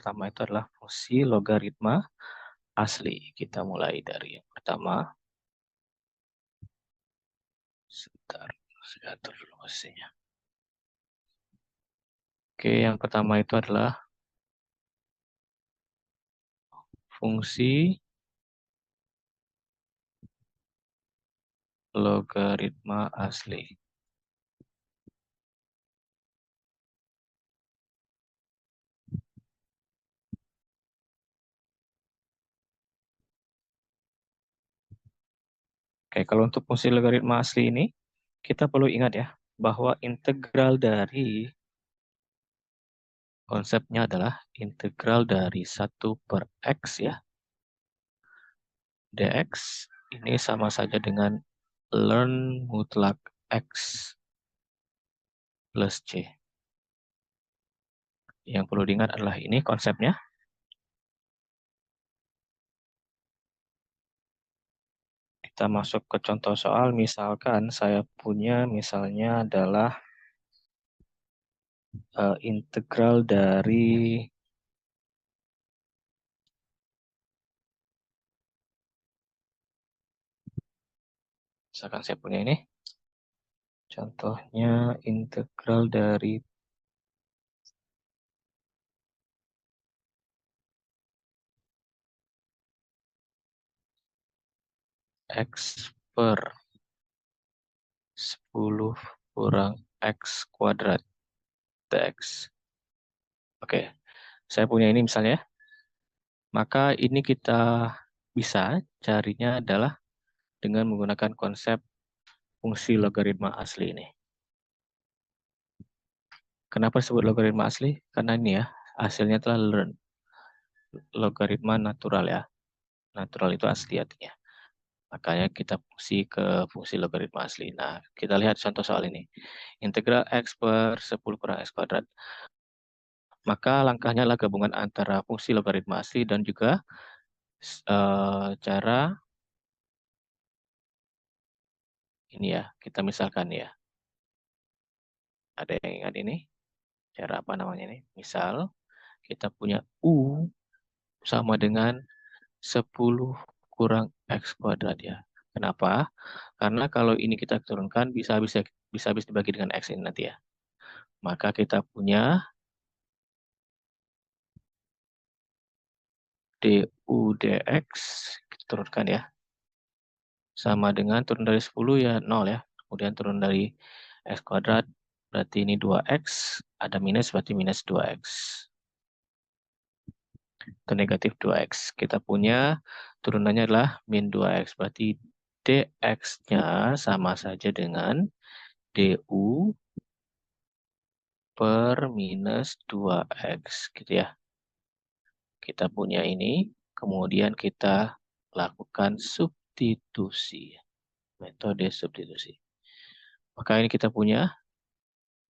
pertama itu adalah fungsi logaritma asli. Kita mulai dari yang pertama. Sebentar, saya atur dulu mesinnya. Oke, yang pertama itu adalah fungsi logaritma asli. Oke, kalau untuk fungsi logaritma asli ini, kita perlu ingat ya, bahwa integral dari konsepnya adalah integral dari 1 per X ya. Dx ini sama saja dengan ln mutlak X plus C. Yang perlu diingat adalah ini konsepnya. Kita masuk ke contoh soal, misalkan saya punya misalnya adalah integral dari misalkan saya punya ini, contohnya integral dari X per 10 kurang X kuadrat dx. Oke, saya punya ini misalnya, maka ini kita bisa carinya adalah dengan menggunakan konsep fungsi logaritma asli ini. Kenapa disebut logaritma asli? Karena ini ya, hasilnya telah learn. Logaritma natural ya. Natural itu asli artinya. Makanya kita fungsi ke fungsi logaritma asli. Nah, kita lihat contoh soal ini. Integral X per 10 kurang X kuadrat. Maka langkahnya adalah gabungan antara fungsi logaritma asli dan juga cara ini ya, kita misalkan ya. Ada yang ingat ini? Cara apa namanya ini? Misal, kita punya U sama dengan 10 kurang X kuadrat ya. Kenapa? Karena kalau ini kita turunkan bisa habis dibagi dengan X ini nanti ya. Maka kita punya du dx, kita turunkan ya. Sama dengan turun dari 10 ya 0 ya. Kemudian turun dari X kuadrat, berarti ini 2X. Ada minus, berarti minus 2X. Atau negatif 2X. Kita punya turunannya adalah min 2X. Berarti dx-nya sama saja dengan du per minus 2X. Gitu ya. Kita punya ini. Kemudian kita lakukan substitusi. Metode substitusi. Maka ini kita punya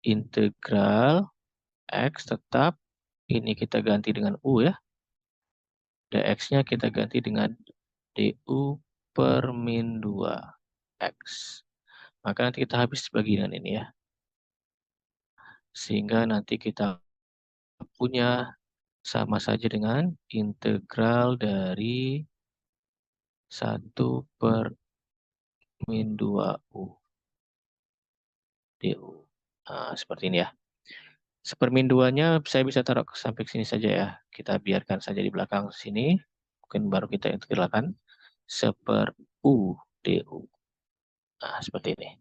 integral X tetap. Ini kita ganti dengan U ya. dx-nya kita ganti dengan du per min 2x. Maka nanti kita habis bagi dengan ini ya. Sehingga nanti kita punya sama saja dengan integral dari 1 per min 2u du. Nah, seperti ini ya. Sepermin 2-nya saya bisa taruh sampai sini saja ya. Kita biarkan saja di belakang sini. Mungkin baru kita integralkan. Seper U du. Nah, seperti ini.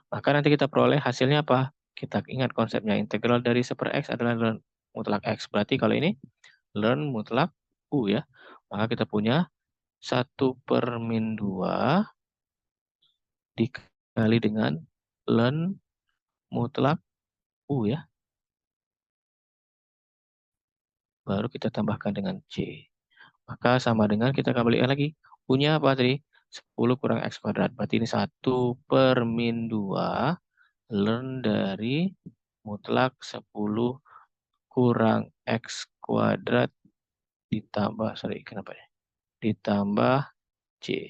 Maka nanti kita peroleh hasilnya apa? Kita ingat konsepnya. Integral dari seper X adalah ln mutlak X. Berarti kalau ini ln mutlak U ya. Maka kita punya 1 per min 2 dikali dengan ln mutlak U ya. Baru kita tambahkan dengan C. Maka sama dengan kita kembalikan lagi. Punya apa tadi? 10 kurang X kuadrat. Berarti ini 1 per min 2 ln dari mutlak 10 kurang X kuadrat ditambah, kenapa ya? Ditambah C.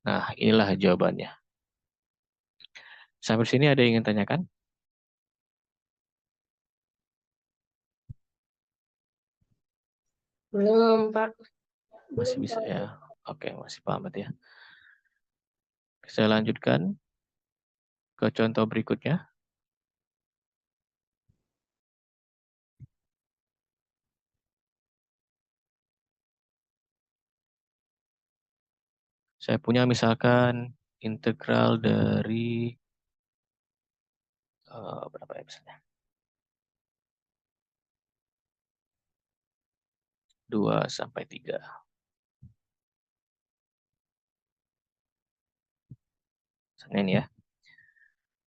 Nah, inilah jawabannya. Sampai sini ada yang ingin tanyakan? Belum, Pak. Masih bisa ya. Oke, masih paham ya. Saya lanjutkan ke contoh berikutnya. Saya punya misalkan integral dari berapa ya misalnya? 2 sampai 3. Misalnya ini ya.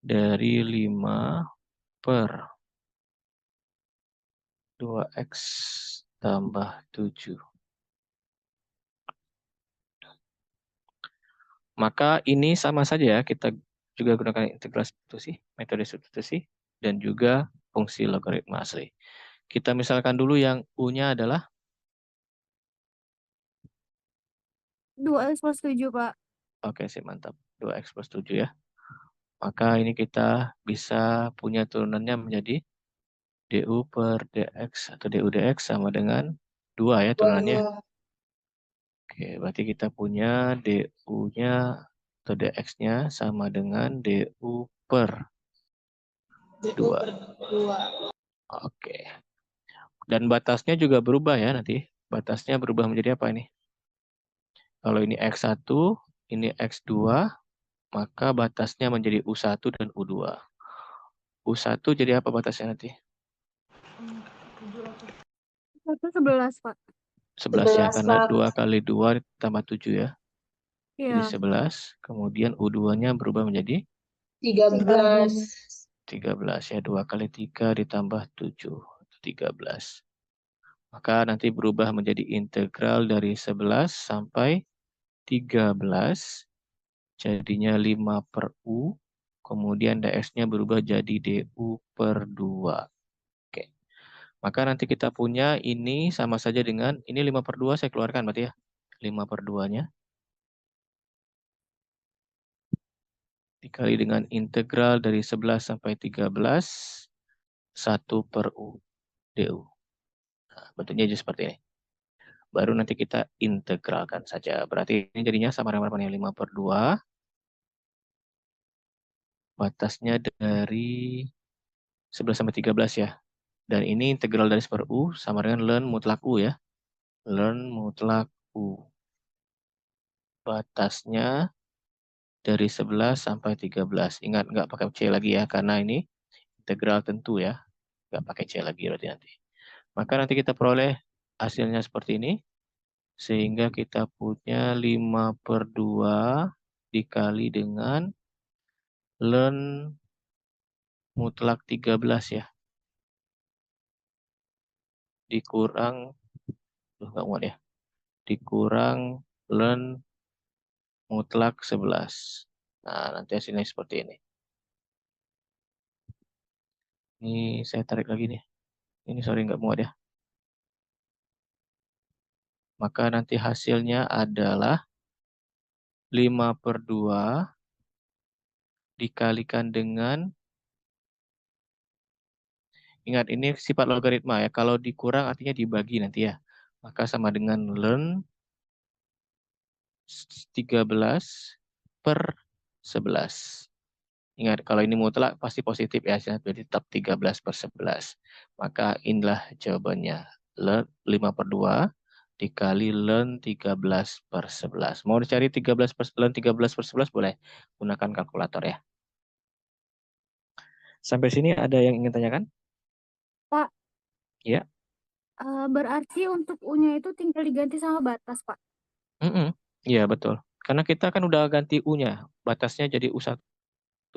Dari 5 per 2x tambah 7. Maka ini sama saja ya, kita juga gunakan integral substitusi, metode substitusi, dan juga fungsi logaritma asli. Kita misalkan dulu yang U-nya adalah 2x plus 7, Pak. oke sih mantap. 2x plus 7 ya. Maka ini kita bisa punya turunannya menjadi du per dx atau du dx sama dengan 2 ya turunannya. Oke, berarti kita punya du-nya atau dx-nya sama dengan du per 2. Oke. Dan batasnya juga berubah ya nanti. Batasnya berubah menjadi apa ini? Kalau ini X1, ini X2, maka batasnya menjadi U1 dan U2. U1 jadi apa batasnya nanti? 11, Pak. 11 ya, karena 2 kali 2 tambah 7 ya. Jadi Iya. 11, kemudian U2-nya berubah menjadi 13. 13 ya. 2 kali 3 ditambah 7, 13. Maka nanti berubah menjadi integral dari 11 sampai 13. Jadinya 5 per U. Kemudian dx-nya berubah jadi du per 2. Oke. Maka nanti kita punya ini sama saja dengan, ini 5 per 2 saya keluarkan berarti ya. 5 per 2-nya. Dikali dengan integral dari 11 sampai 13. 1 per U. du. Nah, bentuknya jadi seperti ini. Baru nanti kita integralkan saja. Berarti ini jadinya sama dengan 5 per 2. Batasnya dari 11 sampai 13 ya. Dan ini integral dari per U sama dengan ln mutlak U ya. Ln mutlak U. Batasnya dari 11 sampai 13. Ingat, nggak pakai C lagi ya, karena ini integral tentu ya. Nggak pakai C lagi berarti nanti. Maka nanti kita peroleh hasilnya seperti ini. Sehingga kita punya 5 per 2 dikali dengan ln mutlak 13 ya. Dikurang, nggak muat ya. Dikurang ln mutlak 11. Nah, nanti hasilnya seperti ini. Ini saya tarik lagi nih. Ini sorry nggak muat ya. Maka nanti hasilnya adalah 5 per 2 dikalikan dengan, ingat ini sifat logaritma ya. Kalau dikurang artinya dibagi nanti ya. Maka sama dengan ln 13 per 11. Ingat, kalau ini mutlak pasti positif ya, jadi tetap 13 per 11. Maka inilah jawabannya. Ln 5 per 2 dikali ln 13 per 11. Mau dicari 13 per, ln 13 per 11 boleh gunakan kalkulator ya. Sampai sini ada yang ingin tanyakan? Pak, Ya. berarti untuk U-nya itu tinggal diganti sama batas, Pak. Iya, betul. Karena kita kan udah ganti U-nya. Batasnya jadi U1,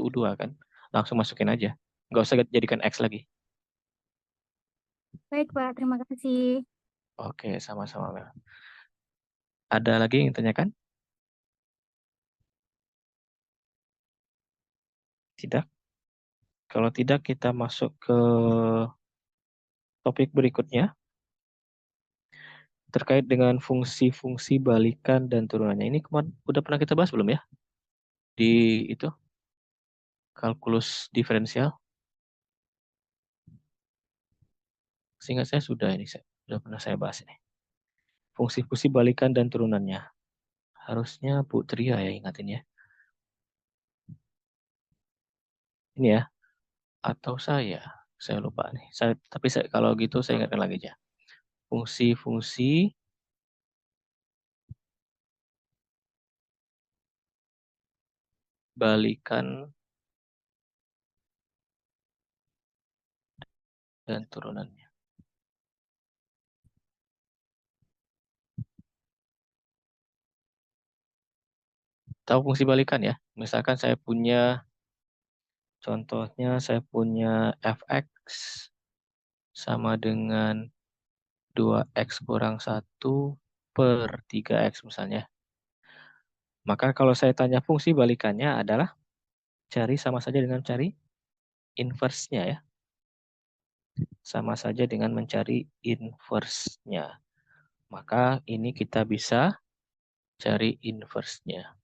U2 kan. Langsung masukin aja. Nggak usah jadikan X lagi. Baik, Pak. Terima kasih. Oke, sama-sama, Mel. Ada lagi yang tanyakan? Tidak? Kalau tidak, kita masuk ke topik berikutnya. Terkait dengan fungsi-fungsi balikan dan turunannya. Ini kemarin udah pernah kita bahas belum ya? Di itu, kalkulus diferensial. Seingat saya sudah ini, sudah pernah saya bahas ini. fungsi-fungsi balikan dan turunannya. Harusnya Bu Tria ya ingatin ya. Ini ya, atau saya lupa nih. Tapi kalau gitu saya ingatkan lagi aja. Fungsi-fungsi balikan dan turunannya. Tahu fungsi balikan ya? Misalkan saya punya, contohnya saya punya fx sama dengan 2x kurang 1 per 3x misalnya. Maka kalau saya tanya fungsi balikannya adalah cari sama saja dengan cari inverse-nya ya. Sama saja dengan mencari inverse-nya. Maka ini kita bisa cari inverse-nya.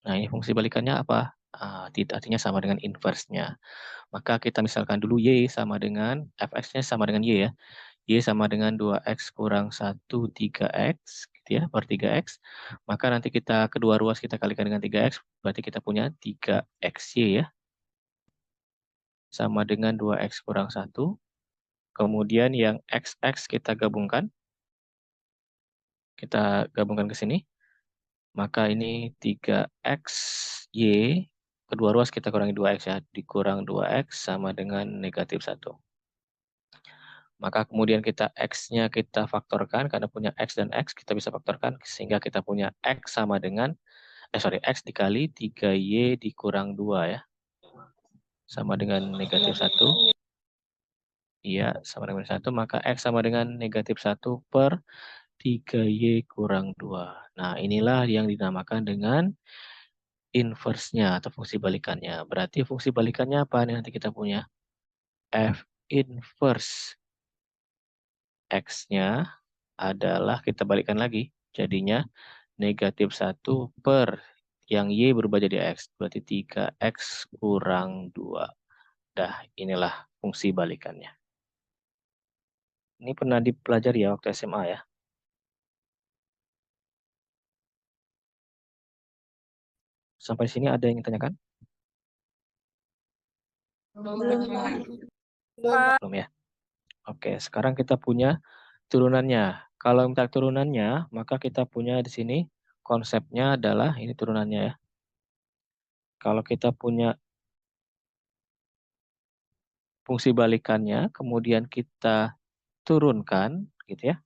Nah, ini fungsi balikannya apa? Artinya sama dengan inverse-nya. Maka kita misalkan dulu Y sama dengan, fx-nya sama dengan Y ya. Y sama dengan 2x kurang 1, 3x, gitu ya, per 3x. Maka nanti kita kedua ruas kita kalikan dengan 3x, berarti kita punya 3xy ya. Sama dengan 2x kurang 1. Kemudian yang xx kita gabungkan. Kita gabungkan ke sini. Maka ini 3xy, kedua ruas kita kurangi 2x ya, dikurang 2x sama dengan negatif 1. Maka kemudian kita x-nya kita faktorkan, karena punya x dan x kita bisa faktorkan, sehingga kita punya x sama dengan, x dikali 3y dikurang 2 ya, sama dengan negatif 1. Iya, sama dengan 1, maka x sama dengan negatif 1 per 3y kurang 2. Nah, inilah yang dinamakan dengan inverse-nya atau fungsi balikannya. Berarti fungsi balikannya apa nih nanti kita punya? F inverse X-nya adalah, kita balikkan lagi, jadinya negatif 1 per yang Y berubah jadi X. Berarti 3X kurang 2. Dah, inilah fungsi balikannya. Ini pernah dipelajari ya waktu SMA ya. Sampai sini ada yang ditanyakan? Belum ya? Oke, sekarang kita punya turunannya. Kalau minta turunannya, maka kita punya di sini konsepnya adalah ini turunannya ya. Kalau kita punya fungsi balikannya, kemudian kita turunkan, gitu ya,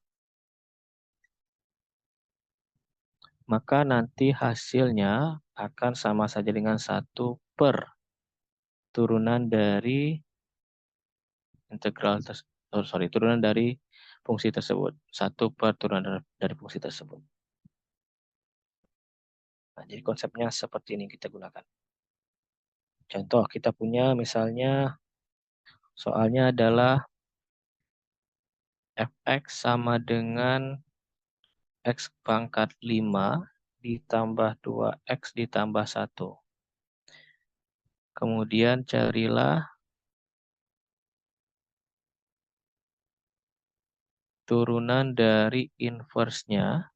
maka nanti hasilnya akan sama saja dengan 1 per turunan dari integral turunan dari fungsi tersebut. 1 per turunan dari fungsi tersebut. Nah, jadi konsepnya seperti ini kita gunakan. Contoh, kita punya misalnya soalnya adalah fx sama dengan x pangkat 5 ditambah 2x ditambah 1. Kemudian carilah turunan dari inverse-nya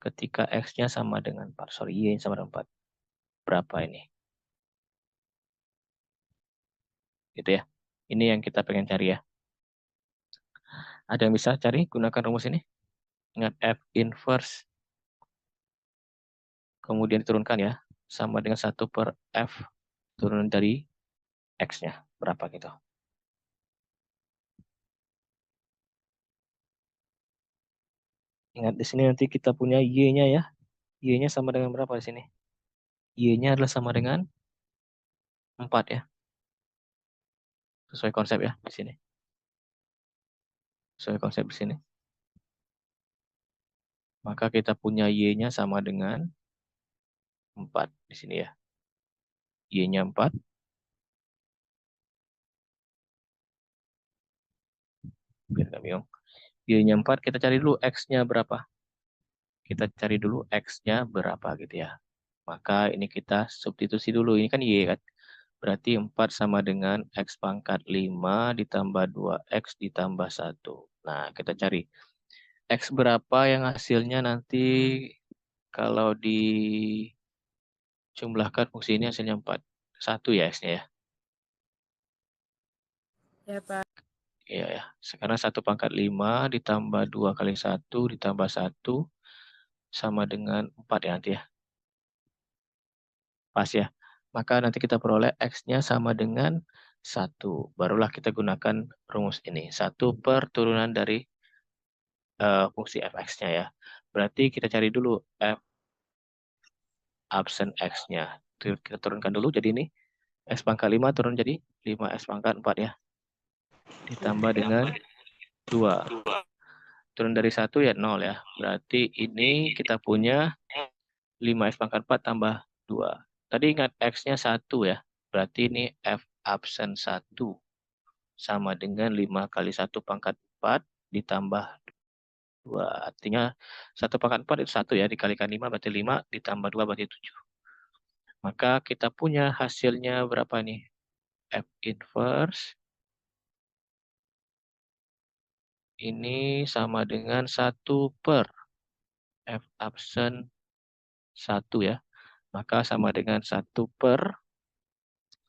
ketika x-nya sama dengan 4. Sorry, y sama dengan 4. Berapa ini? Gitu ya. Ini yang kita pengen cari ya. Ada yang bisa cari? Gunakan rumus ini. Ingat f inverse. Kemudian diturunkan ya. Sama dengan 1 per f turunan dari x-nya. Berapa gitu. Ingat di sini nanti kita punya y-nya ya. Y-nya sama dengan berapa di sini? Y-nya adalah sama dengan 4 ya. Sesuai konsep ya di sini. Sesuai konsep di sini. Maka kita punya y-nya sama dengan 4 di sini ya. Y-nya 4. Biar nggak bingung. Y-nya 4, kita cari dulu x-nya berapa. Kita cari dulu x-nya berapa gitu ya. Maka ini kita substitusi dulu. Ini kan y kan. Berarti 4 sama dengan X pangkat 5 ditambah 2X ditambah 1. Nah, kita cari. X berapa yang hasilnya nanti kalau dijumlahkan fungsi ini hasilnya 4. 1 ya X-nya ya. Ya, Pak. Iya ya. Sekarang 1 pangkat 5 ditambah 2 kali 1 ditambah 1 sama dengan 4 ya nanti ya. Pas ya. Maka nanti kita peroleh X-nya sama dengan 1. Barulah kita gunakan rumus ini. 1 per turunan dari fungsi fx-nya ya. Berarti kita cari dulu f absen x-nya. Kita turunkan dulu jadi ini x pangkat 5 turun jadi 5x pangkat 4 ya. Ditambah dengan 2. Turun dari 1 ya 0 ya. Berarti ini kita punya 5x pangkat 4 tambah 2. Tadi ingat x-nya 1 ya. Berarti ini f absen 1 sama dengan 5 kali 1 pangkat 4 ditambah 2. Artinya 1 pangkat 4 itu 1 ya. Dikalikan 5 berarti 5 ditambah 2 berarti 7. Maka kita punya hasilnya berapa nih? F inverse ini sama dengan 1 per F absen 1 ya. Maka sama dengan 1 per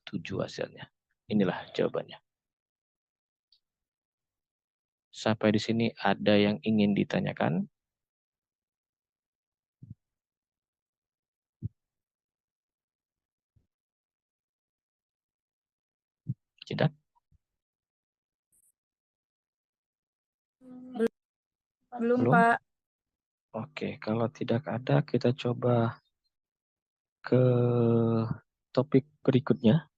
7 hasilnya. Inilah jawabannya. Sampai di sini ada yang ingin ditanyakan? Tidak? Belum, Belum? Pak. Oke, kalau tidak ada kita coba ke topik berikutnya.